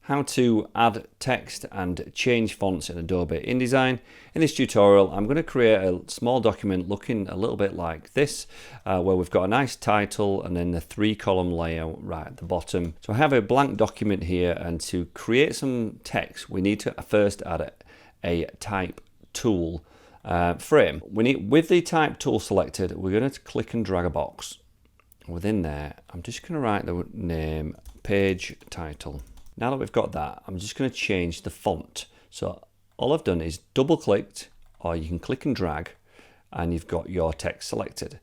how to add text and change fonts in Adobe InDesign. In this tutorial, I'm going to create a small document looking a little bit like this, where we've got a nice title and then the 3-column layout right at the bottom. So I have a blank document here, and to create some text, we need to first add a type tool frame. With the type tool selected, we're going to click and drag a box. Within there, I'm just going to write the name page title. Now that we've got that, I'm just going to change the font. So all I've done is double clicked, or you can click and drag, and you've got your text selected.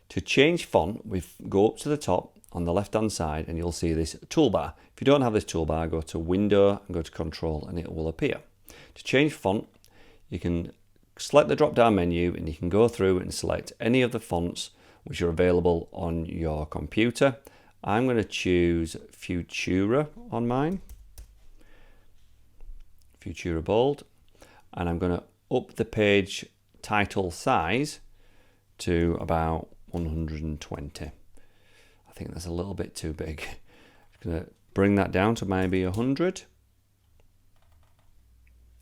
To change font, we go up to the top on the left hand side and you'll see this toolbar. If you don't have this toolbar, go to Window and go to Control and it will appear. To change font, you can select the drop down menu and you can go through and select any of the fonts which are available on your computer. I'm going to choose Futura on mine, Futura Bold, and I'm going to up the page title size to about 120. I think that's a little bit too big. I'm going to bring that down to maybe 100.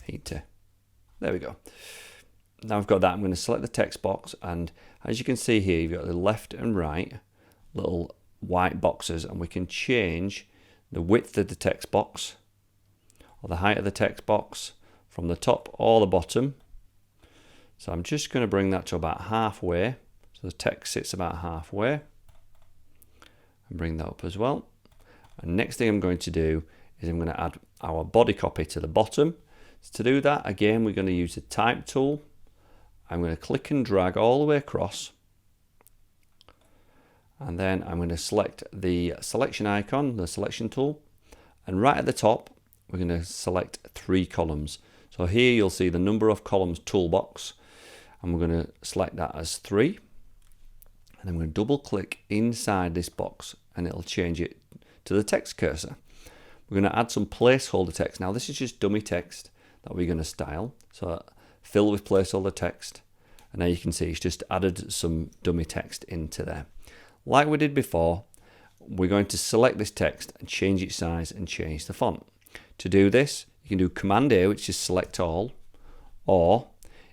80. There we go. Now I've got that, I'm going to select the text box, and as you can see here, you've got the left and right little white boxes, and we can change the width of the text box or the height of the text box from the top or the bottom. So I'm just going to bring that to about halfway, so the text sits about halfway, and bring that up as well. And next thing I'm going to do is I'm going to add our body copy to the bottom. So to do that, again, we're going to use the type tool. I'm going to click and drag all the way across, and then I'm going to select the selection icon, the selection tool, and right at the top we're going to select 3 columns. So here you'll see the number of columns toolbox, and we're going to select that as 3, and I'm going to double click inside this box and it'll change it to the text cursor. We're going to add some placeholder text. Now this is just dummy text that we're going to style, so fill with placeholder text, and now you can see it's just added some dummy text into there. Like we did before, we're going to select this text and change its size and change the font. To do this, you can do Command A, which is select all, or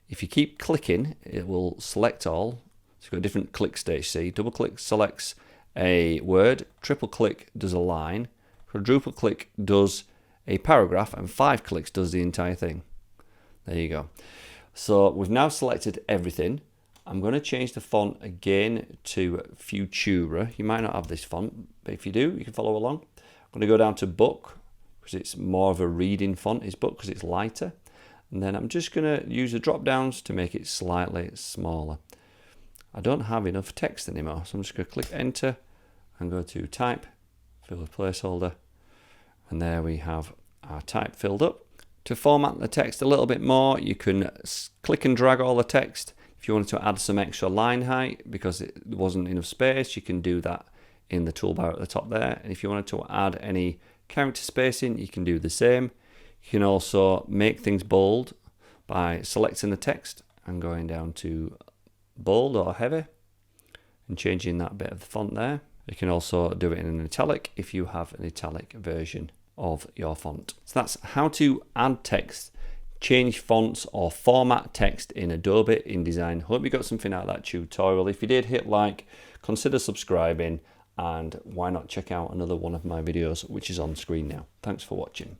if you keep clicking, it will select all. So you've got different click stages. See, double click selects a word, triple click does a line, quadruple click does a paragraph, and 5 clicks does the entire thing. There you go. So we've now selected everything. I'm going to change the font again to Futura. You might not have this font, but if you do, you can follow along. I'm going to go down to Book, because it's more of a reading font, is Book because it's lighter. And then I'm just going to use the drop downs to make it slightly smaller. I don't have enough text anymore, so I'm just going to click Enter and go to Type, fill with placeholder, and there we have our type filled up. To format the text a little bit more, you can click and drag all the text. If you wanted to add some extra line height because it wasn't enough space, you can do that in the toolbar at the top there. And if you wanted to add any character spacing, you can do the same. You can also make things bold by selecting the text and going down to bold or heavy and changing that bit of the font there. You can also do it in an italic if you have an italic version of your font. So that's how to add text, change fonts, or format text in Adobe InDesign. Hope you got something out of that tutorial. If you did, hit like, consider subscribing, and why not check out another one of my videos which is on screen now. Thanks for watching.